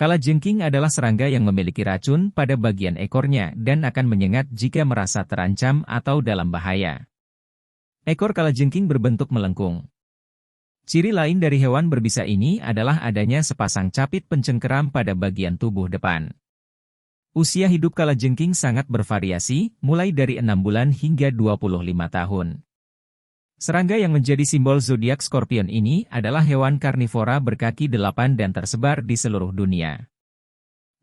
Kalajengking adalah serangga yang memiliki racun pada bagian ekornya dan akan menyengat jika merasa terancam atau dalam bahaya. Ekor kalajengking berbentuk melengkung. Ciri lain dari hewan berbisa ini adalah adanya sepasang capit pencengkeram pada bagian tubuh depan. Usia hidup kalajengking sangat bervariasi, mulai dari 6 bulan hingga 25 tahun. Serangga yang menjadi simbol zodiak Scorpion ini adalah hewan karnivora berkaki 8 dan tersebar di seluruh dunia.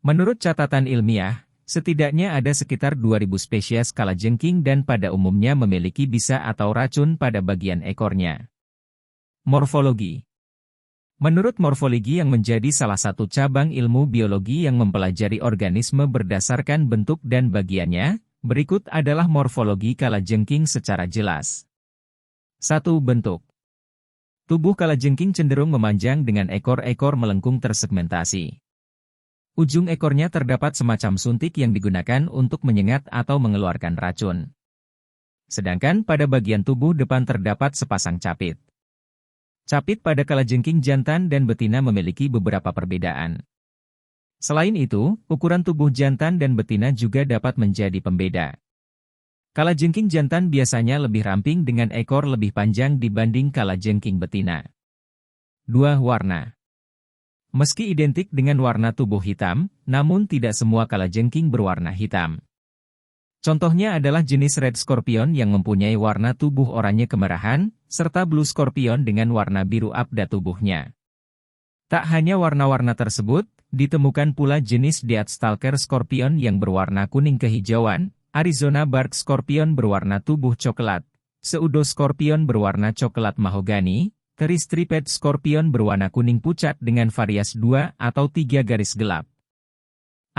Menurut catatan ilmiah, setidaknya ada sekitar 2.000 spesies kalajengking dan pada umumnya memiliki bisa atau racun pada bagian ekornya. Morfologi. Menurut morfologi yang menjadi salah satu cabang ilmu biologi yang mempelajari organisme berdasarkan bentuk dan bagiannya, berikut adalah morfologi kalajengking secara jelas. 1. Bentuk. Tubuh kalajengking cenderung memanjang dengan ekor-ekor melengkung tersegmentasi. Ujung ekornya terdapat semacam suntik yang digunakan untuk menyengat atau mengeluarkan racun. Sedangkan pada bagian tubuh depan terdapat sepasang capit. Capit pada kalajengking jantan dan betina memiliki beberapa perbedaan. Selain itu, ukuran tubuh jantan dan betina juga dapat menjadi pembeda. Kalajengking jantan biasanya lebih ramping dengan ekor lebih panjang dibanding kalajengking betina. 2. Warna. Meski identik dengan warna tubuh hitam, namun tidak semua kalajengking berwarna hitam. Contohnya adalah jenis Red Scorpion yang mempunyai warna tubuh oranye kemerahan, serta Blue Scorpion dengan warna biru abda tubuhnya. Tak hanya warna-warna tersebut, ditemukan pula jenis Deathstalker Scorpion yang berwarna kuning kehijauan, Arizona Bark Scorpion berwarna tubuh coklat, Pseudo Scorpion berwarna coklat mahogani, Teri Striped Scorpion berwarna kuning pucat dengan varias 2 atau 3 garis gelap.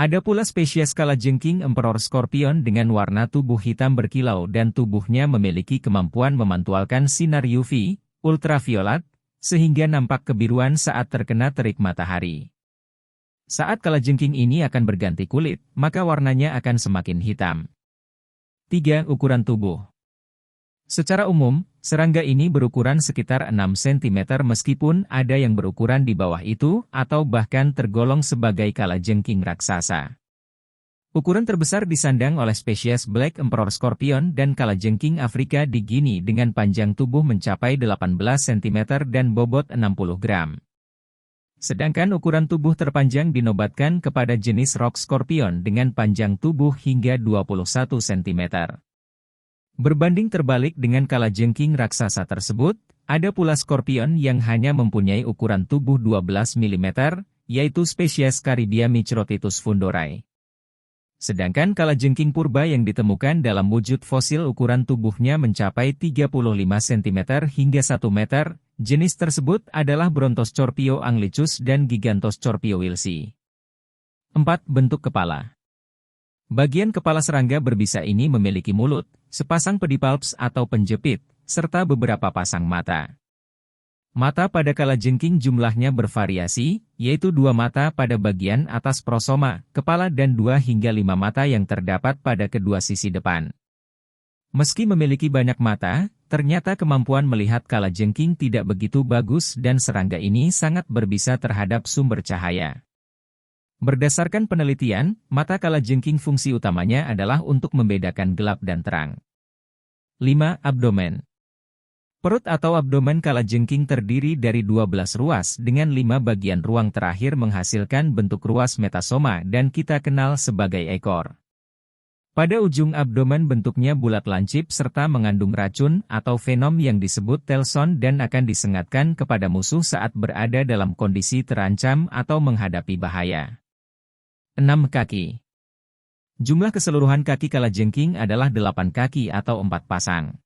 Ada pula spesies kalajengking Emperor Scorpion dengan warna tubuh hitam berkilau dan tubuhnya memiliki kemampuan memantulkan sinar UV, ultraviolet, sehingga nampak kebiruan saat terkena terik matahari. Saat kalajengking ini akan berganti kulit, maka warnanya akan semakin hitam. 3. Ukuran tubuh. Secara umum, serangga ini berukuran sekitar 6 cm meskipun ada yang berukuran di bawah itu atau bahkan tergolong sebagai kalajengking raksasa. Ukuran terbesar disandang oleh spesies Black Emperor Scorpion dan kalajengking Afrika di Guinea dengan panjang tubuh mencapai 18 cm dan bobot 60 gram. Sedangkan ukuran tubuh terpanjang dinobatkan kepada jenis Rock Scorpion dengan panjang tubuh hingga 21 cm. Berbanding terbalik dengan kalajengking raksasa tersebut, ada pula Scorpion yang hanya mempunyai ukuran tubuh 12 mm, yaitu spesies Caribia Microtitus fundorai. Sedangkan kalajengking purba yang ditemukan dalam wujud fosil ukuran tubuhnya mencapai 35 cm hingga 1 meter, jenis tersebut adalah Brontoscorpio anglicus dan Gigantosorpio wilsi. 4. Bentuk kepala. Bagian kepala serangga berbisa ini memiliki mulut, sepasang pedipalps atau penjepit, serta beberapa pasang mata. Mata pada kalajengking jumlahnya bervariasi, yaitu 2 mata pada bagian atas prosoma, kepala dan 2 hingga 5 mata yang terdapat pada kedua sisi depan. Meski memiliki banyak mata, ternyata kemampuan melihat kalajengking tidak begitu bagus dan serangga ini sangat berbisa terhadap sumber cahaya. Berdasarkan penelitian, mata kalajengking fungsi utamanya adalah untuk membedakan gelap dan terang. 5. Abdomen. Perut atau abdomen kalajengking terdiri dari 12 ruas dengan 5 bagian ruang terakhir menghasilkan bentuk ruas metasoma dan kita kenal sebagai ekor. Pada ujung abdomen bentuknya bulat lancip serta mengandung racun atau venom yang disebut telson dan akan disengatkan kepada musuh saat berada dalam kondisi terancam atau menghadapi bahaya. 6. Kaki. Jumlah keseluruhan kaki kalajengking adalah 8 kaki atau 4 pasang.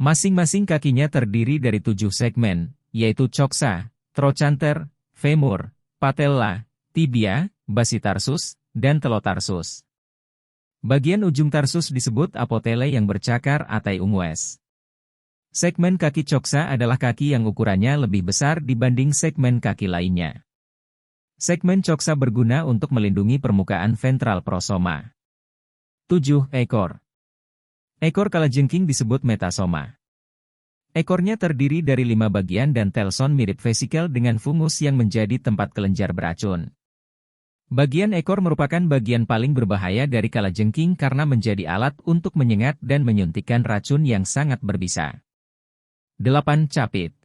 Masing-masing kakinya terdiri dari 7 segmen, yaitu coxa, trochanter, femur, patella, tibia, basitarsus, dan telotarsus. Bagian ujung tarsus disebut apotele yang bercakar atau ungues. Segmen kaki coxa adalah kaki yang ukurannya lebih besar dibanding segmen kaki lainnya. Segmen coxa berguna untuk melindungi permukaan ventral prosoma. 7. Ekor. Ekor kalajengking disebut metasoma. Ekornya terdiri dari 5 bagian dan telson mirip vesikel dengan fungus yang menjadi tempat kelenjar beracun. Bagian ekor merupakan bagian paling berbahaya dari kalajengking karena menjadi alat untuk menyengat dan menyuntikkan racun yang sangat berbisa. 8. Capit.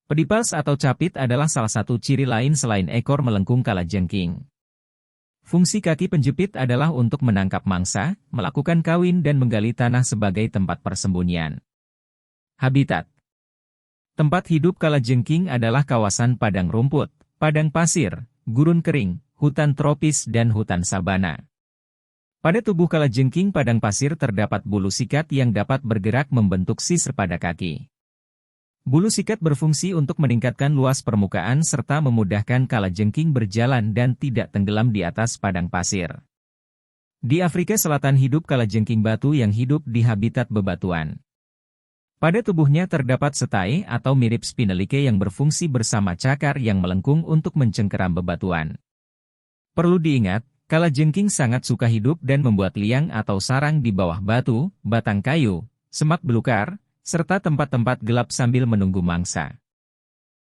Pedipalps atau capit adalah salah satu ciri lain selain ekor melengkung kalajengking. Fungsi kaki penjepit adalah untuk menangkap mangsa, melakukan kawin dan menggali tanah sebagai tempat persembunyian. Habitat. Tempat hidup kalajengking adalah kawasan padang rumput, padang pasir, gurun kering, hutan tropis dan hutan sabana. Pada tubuh kalajengking padang pasir terdapat bulu sikat yang dapat bergerak membentuk sisir pada kaki. Bulu sikat berfungsi untuk meningkatkan luas permukaan serta memudahkan kalajengking berjalan dan tidak tenggelam di atas padang pasir. Di Afrika Selatan hidup kalajengking batu yang hidup di habitat bebatuan. Pada tubuhnya terdapat setai atau mirip spinelike yang berfungsi bersama cakar yang melengkung untuk mencengkeram bebatuan. Perlu diingat, kalajengking sangat suka hidup dan membuat liang atau sarang di bawah batu, batang kayu, semak belukar, serta tempat-tempat gelap sambil menunggu mangsa.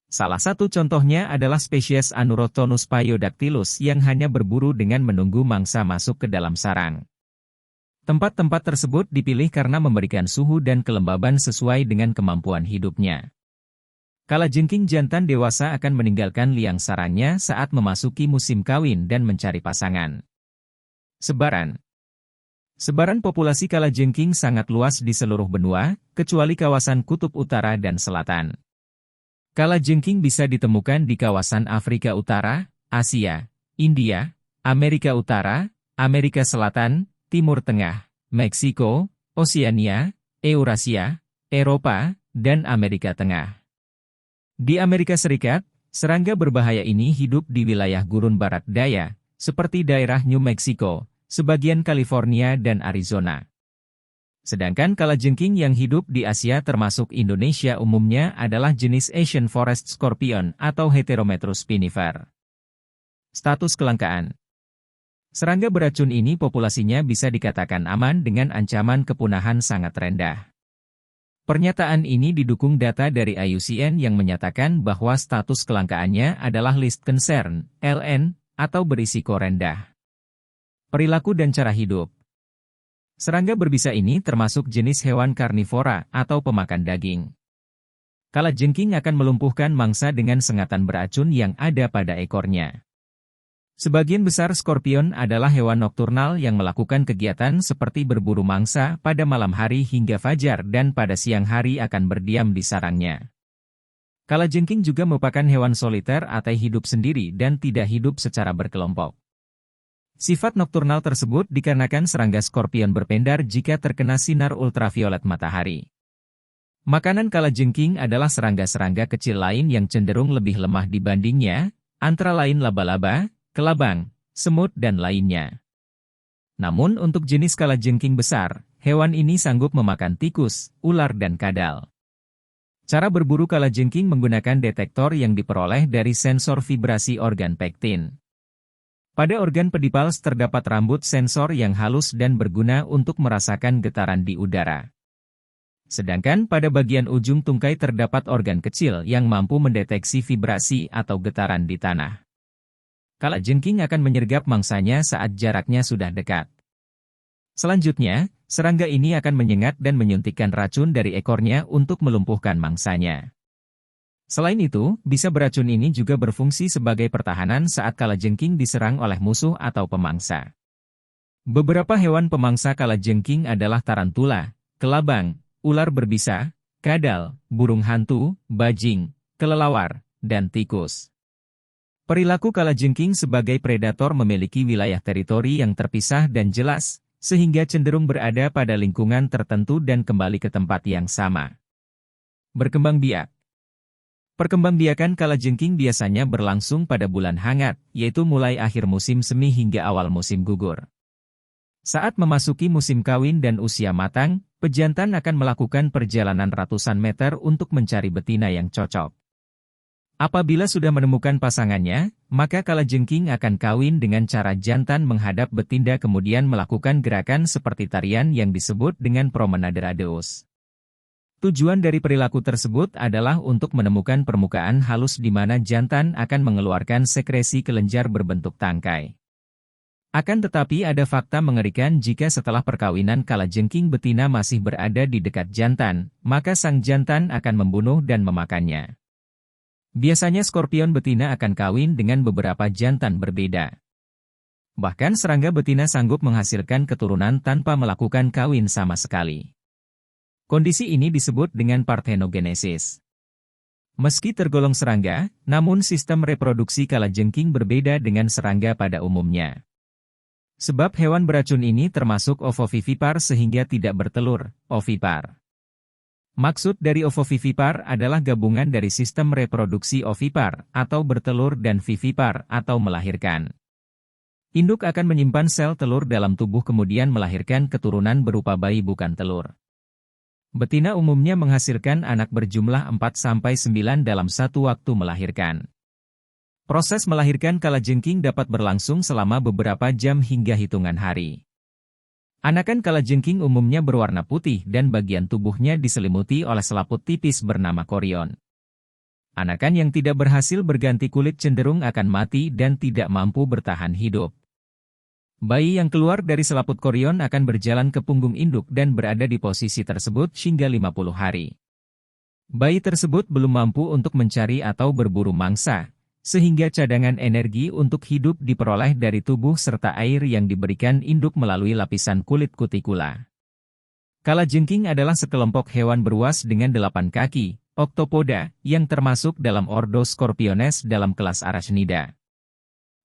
Salah satu contohnya adalah spesies Anurotonus paiodactylus yang hanya berburu dengan menunggu mangsa masuk ke dalam sarang. Tempat-tempat tersebut dipilih karena memberikan suhu dan kelembaban sesuai dengan kemampuan hidupnya. Kalajengking jantan dewasa akan meninggalkan liang sarangnya saat memasuki musim kawin dan mencari pasangan. Sebaran. Sebaran populasi kalajengking sangat luas di seluruh benua, kecuali kawasan kutub utara dan selatan. Kalajengking bisa ditemukan di kawasan Afrika Utara, Asia, India, Amerika Utara, Amerika Selatan, Timur Tengah, Meksiko, Oseania, Eurasia, Eropa, dan Amerika Tengah. Di Amerika Serikat, serangga berbahaya ini hidup di wilayah gurun barat daya, seperti daerah New Mexico, sebagian California dan Arizona. Sedangkan kalajengking yang hidup di Asia termasuk Indonesia umumnya adalah jenis Asian Forest Scorpion atau Heterometrus spinifer. Status kelangkaan. Serangga beracun ini populasinya bisa dikatakan aman dengan ancaman kepunahan sangat rendah. Pernyataan ini didukung data dari IUCN yang menyatakan bahwa status kelangkaannya adalah Least Concern, LN, atau berisiko rendah. Perilaku dan cara hidup. Serangga berbisa ini termasuk jenis hewan karnivora atau pemakan daging. Kalajengking akan melumpuhkan mangsa dengan sengatan beracun yang ada pada ekornya. Sebagian besar skorpion adalah hewan nokturnal yang melakukan kegiatan seperti berburu mangsa pada malam hari hingga fajar dan pada siang hari akan berdiam di sarangnya. Kalajengking juga merupakan hewan soliter atau hidup sendiri dan tidak hidup secara berkelompok. Sifat nokturnal tersebut dikarenakan serangga skorpion berpendar jika terkena sinar ultraviolet matahari. Makanan kalajengking adalah serangga-serangga kecil lain yang cenderung lebih lemah dibandingnya, antara lain laba-laba, kelabang, semut dan lainnya. Namun untuk jenis kalajengking besar, hewan ini sanggup memakan tikus, ular dan kadal. Cara berburu kalajengking menggunakan detektor yang diperoleh dari sensor vibrasi organ pektin. Pada organ pedipalps terdapat rambut sensor yang halus dan berguna untuk merasakan getaran di udara. Sedangkan pada bagian ujung tungkai terdapat organ kecil yang mampu mendeteksi vibrasi atau getaran di tanah. Kalajengking akan menyergap mangsanya saat jaraknya sudah dekat. Selanjutnya, serangga ini akan menyengat dan menyuntikkan racun dari ekornya untuk melumpuhkan mangsanya. Selain itu, bisa beracun ini juga berfungsi sebagai pertahanan saat kalajengking diserang oleh musuh atau pemangsa. Beberapa hewan pemangsa kalajengking adalah tarantula, kelabang, ular berbisa, kadal, burung hantu, bajing, kelelawar, dan tikus. Perilaku kalajengking sebagai predator memiliki wilayah teritori yang terpisah dan jelas, sehingga cenderung berada pada lingkungan tertentu dan kembali ke tempat yang sama. Berkembang biak. Perkembangbiakan kalajengking biasanya berlangsung pada bulan hangat, yaitu mulai akhir musim semi hingga awal musim gugur. Saat memasuki musim kawin dan usia matang, pejantan akan melakukan perjalanan ratusan meter untuk mencari betina yang cocok. Apabila sudah menemukan pasangannya, maka kalajengking akan kawin dengan cara jantan menghadap betina kemudian melakukan gerakan seperti tarian yang disebut dengan promenade radeus. Tujuan dari perilaku tersebut adalah untuk menemukan permukaan halus di mana jantan akan mengeluarkan sekresi kelenjar berbentuk tangkai. Akan tetapi ada fakta mengerikan jika setelah perkawinan kalajengking betina masih berada di dekat jantan, maka sang jantan akan membunuh dan memakannya. Biasanya skorpion betina akan kawin dengan beberapa jantan berbeda. Bahkan serangga betina sanggup menghasilkan keturunan tanpa melakukan kawin sama sekali. Kondisi ini disebut dengan parthenogenesis. Meski tergolong serangga, namun sistem reproduksi kalajengking berbeda dengan serangga pada umumnya. Sebab hewan beracun ini termasuk ovovivipar sehingga tidak bertelur, ovipar. Maksud dari ovovivipar adalah gabungan dari sistem reproduksi ovipar atau bertelur dan vivipar atau melahirkan. Induk akan menyimpan sel telur dalam tubuh kemudian melahirkan keturunan berupa bayi bukan telur. Betina umumnya menghasilkan anak berjumlah 4-9 dalam satu waktu melahirkan. Proses melahirkan kalajengking dapat berlangsung selama beberapa jam hingga hitungan hari. Anakan kalajengking umumnya berwarna putih dan bagian tubuhnya diselimuti oleh selaput tipis bernama korion. Anakan yang tidak berhasil berganti kulit cenderung akan mati dan tidak mampu bertahan hidup. Bayi yang keluar dari selaput korion akan berjalan ke punggung induk dan berada di posisi tersebut hingga 50 hari. Bayi tersebut belum mampu untuk mencari atau berburu mangsa, sehingga cadangan energi untuk hidup diperoleh dari tubuh serta air yang diberikan induk melalui lapisan kulit kutikula. Kalajengking adalah sekelompok hewan beruas dengan 8 kaki, Octopoda, yang termasuk dalam ordo Scorpiones dalam kelas Arachnida.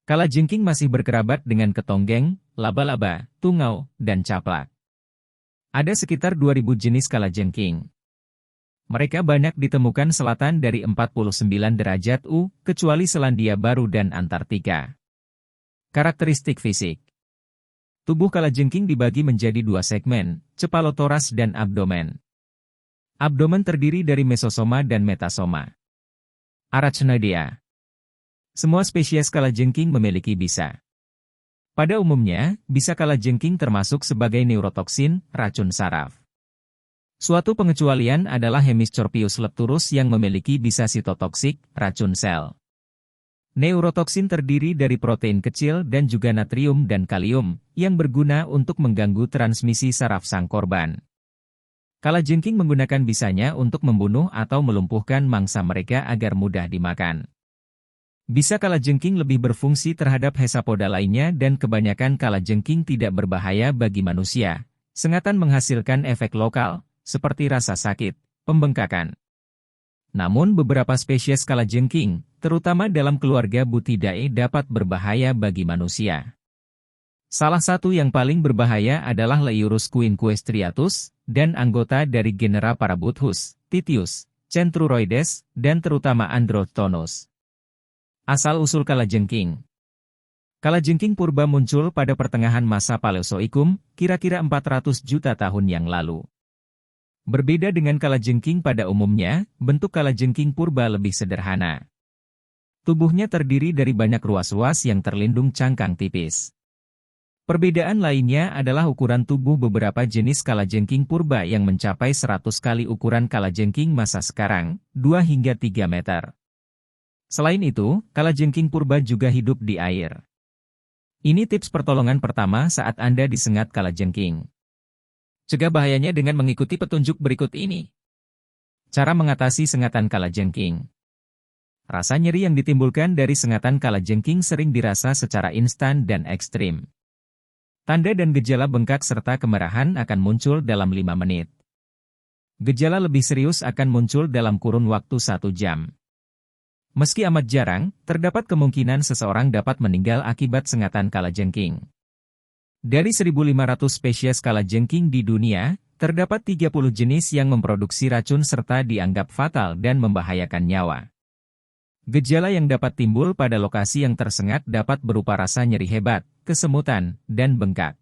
Kalajengking masih berkerabat dengan ketonggeng, laba-laba, tungau, dan caplak. Ada sekitar 2000 jenis kalajengking. Mereka banyak ditemukan selatan dari 49 derajat U, kecuali Selandia Baru dan Antartika. Karakteristik fisik. Tubuh kalajengking dibagi menjadi 2 segmen, cepalotoras dan abdomen. Abdomen terdiri dari mesosoma dan metasoma. Arachnidea. Semua spesies kalajengking memiliki bisa. Pada umumnya, bisa kalajengking termasuk sebagai neurotoksin, racun saraf. Suatu pengecualian adalah Hemischorpius lepturus yang memiliki bisa sitotoksik, racun sel. Neurotoksin terdiri dari protein kecil dan juga natrium dan kalium, yang berguna untuk mengganggu transmisi saraf sang korban. Kalajengking menggunakan bisanya untuk membunuh atau melumpuhkan mangsa mereka agar mudah dimakan. Bisa kalajengking lebih berfungsi terhadap hexapoda lainnya dan kebanyakan kalajengking tidak berbahaya bagi manusia. Sengatan menghasilkan efek lokal, seperti rasa sakit, pembengkakan. Namun beberapa spesies kalajengking, terutama dalam keluarga Buthidae dapat berbahaya bagi manusia. Salah satu yang paling berbahaya adalah Leiurus quinquestriatus, dan anggota dari genera Parabuthus, Titius, Centruroides, dan terutama Androchthonus. Asal-usul kalajengking. Kalajengking purba muncul pada pertengahan masa Paleozoikum, kira-kira 400 juta tahun yang lalu. Berbeda dengan kalajengking pada umumnya, bentuk kalajengking purba lebih sederhana. Tubuhnya terdiri dari banyak ruas-ruas yang terlindung cangkang tipis. Perbedaan lainnya adalah ukuran tubuh beberapa jenis kalajengking purba yang mencapai 100 kali ukuran kalajengking masa sekarang, 2 hingga 3 meter. Selain itu, kalajengking purba juga hidup di air. Ini tips pertolongan pertama saat Anda disengat kalajengking. Cegah bahayanya dengan mengikuti petunjuk berikut ini. Cara mengatasi sengatan kalajengking. Rasa nyeri yang ditimbulkan dari sengatan kalajengking sering dirasa secara instan dan ekstrim. Tanda dan gejala bengkak serta kemerahan akan muncul dalam 5 menit. Gejala lebih serius akan muncul dalam kurun waktu 1 jam. Meski amat jarang, terdapat kemungkinan seseorang dapat meninggal akibat sengatan kalajengking. Dari 1.500 spesies kalajengking di dunia, terdapat 30 jenis yang memproduksi racun serta dianggap fatal dan membahayakan nyawa. Gejala yang dapat timbul pada lokasi yang tersengat dapat berupa rasa nyeri hebat, kesemutan, dan bengkak.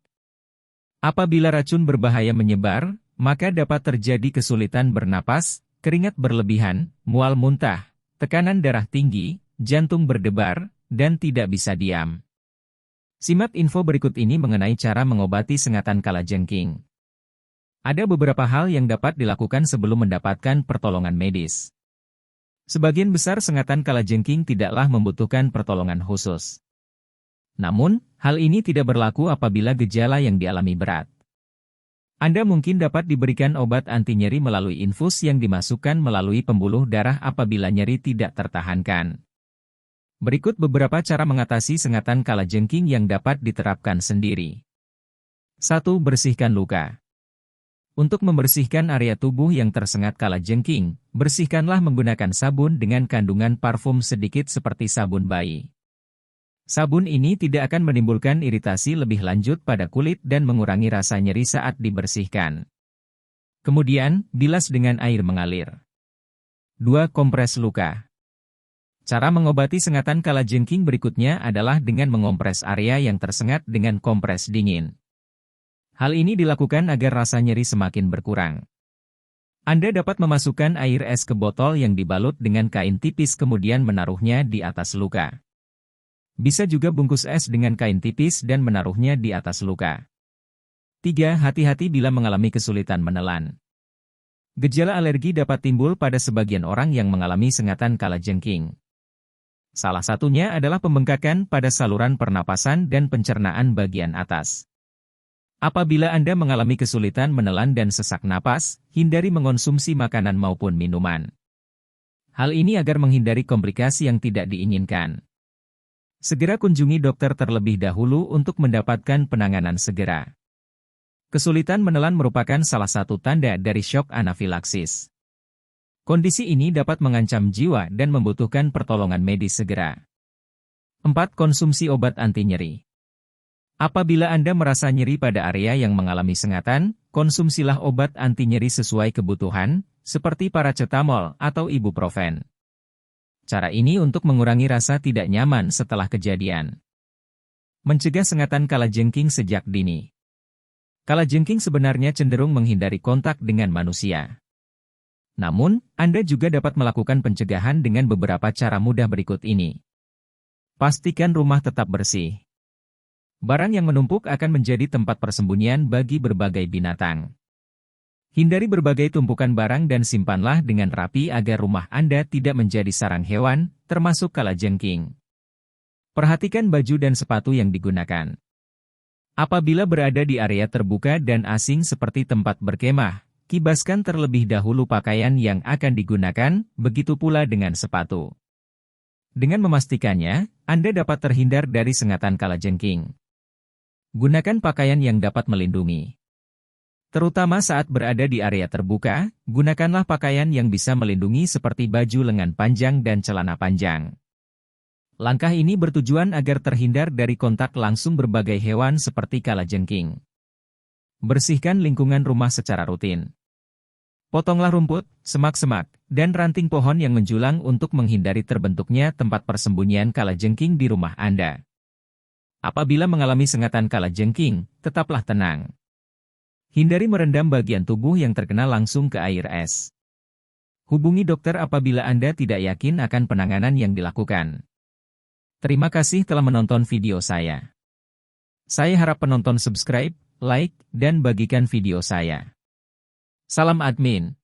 Apabila racun berbahaya menyebar, maka dapat terjadi kesulitan bernapas, keringat berlebihan, mual muntah, tekanan darah tinggi, jantung berdebar, dan tidak bisa diam. Simak info berikut ini mengenai cara mengobati sengatan kalajengking. Ada beberapa hal yang dapat dilakukan sebelum mendapatkan pertolongan medis. Sebagian besar sengatan kalajengking tidaklah membutuhkan pertolongan khusus. Namun, hal ini tidak berlaku apabila gejala yang dialami berat. Anda mungkin dapat diberikan obat anti nyeri melalui infus yang dimasukkan melalui pembuluh darah apabila nyeri tidak tertahankan. Berikut beberapa cara mengatasi sengatan kalajengking yang dapat diterapkan sendiri. 1. Bersihkan luka. Untuk membersihkan area tubuh yang tersengat kalajengking, bersihkanlah menggunakan sabun dengan kandungan parfum sedikit seperti sabun bayi. Sabun ini tidak akan menimbulkan iritasi lebih lanjut pada kulit dan mengurangi rasa nyeri saat dibersihkan. Kemudian, bilas dengan air mengalir. 2. Kompres luka. Cara mengobati sengatan kalajengking berikutnya adalah dengan mengompres area yang tersengat dengan kompres dingin. Hal ini dilakukan agar rasa nyeri semakin berkurang. Anda dapat memasukkan air es ke botol yang dibalut dengan kain tipis kemudian menaruhnya di atas luka. Bisa juga bungkus es dengan kain tipis dan menaruhnya di atas luka. 3. Hati-hati bila mengalami kesulitan menelan. Gejala alergi dapat timbul pada sebagian orang yang mengalami sengatan kalajengking. Salah satunya adalah pembengkakan pada saluran pernapasan dan pencernaan bagian atas. Apabila Anda mengalami kesulitan menelan dan sesak napas, hindari mengonsumsi makanan maupun minuman. Hal ini agar menghindari komplikasi yang tidak diinginkan. Segera kunjungi dokter terlebih dahulu untuk mendapatkan penanganan segera. Kesulitan menelan merupakan salah satu tanda dari syok anafilaksis. Kondisi ini dapat mengancam jiwa dan membutuhkan pertolongan medis segera. 4. Konsumsi obat anti nyeri. Apabila Anda merasa nyeri pada area yang mengalami sengatan, konsumsilah obat anti nyeri sesuai kebutuhan, seperti paracetamol atau ibuprofen. Cara ini untuk mengurangi rasa tidak nyaman setelah kejadian. Mencegah sengatan kalajengking sejak dini. Kalajengking sebenarnya cenderung menghindari kontak dengan manusia. Namun, Anda juga dapat melakukan pencegahan dengan beberapa cara mudah berikut ini. Pastikan rumah tetap bersih. Barang yang menumpuk akan menjadi tempat persembunyian bagi berbagai binatang. Hindari berbagai tumpukan barang dan simpanlah dengan rapi agar rumah Anda tidak menjadi sarang hewan, termasuk kalajengking. Perhatikan baju dan sepatu yang digunakan. Apabila berada di area terbuka dan asing seperti tempat berkemah, kibaskan terlebih dahulu pakaian yang akan digunakan, begitu pula dengan sepatu. Dengan memastikannya, Anda dapat terhindar dari sengatan kalajengking. Gunakan pakaian yang dapat melindungi. Terutama saat berada di area terbuka, gunakanlah pakaian yang bisa melindungi seperti baju lengan panjang dan celana panjang. Langkah ini bertujuan agar terhindar dari kontak langsung berbagai hewan seperti kalajengking. Bersihkan lingkungan rumah secara rutin. Potonglah rumput, semak-semak, dan ranting pohon yang menjulang untuk menghindari terbentuknya tempat persembunyian kalajengking di rumah Anda. Apabila mengalami sengatan kalajengking, tetaplah tenang. Hindari merendam bagian tubuh yang terkena langsung ke air es. Hubungi dokter apabila Anda tidak yakin akan penanganan yang dilakukan. Terima kasih telah menonton video saya. Saya harap penonton subscribe, like, dan bagikan video saya. Salam admin.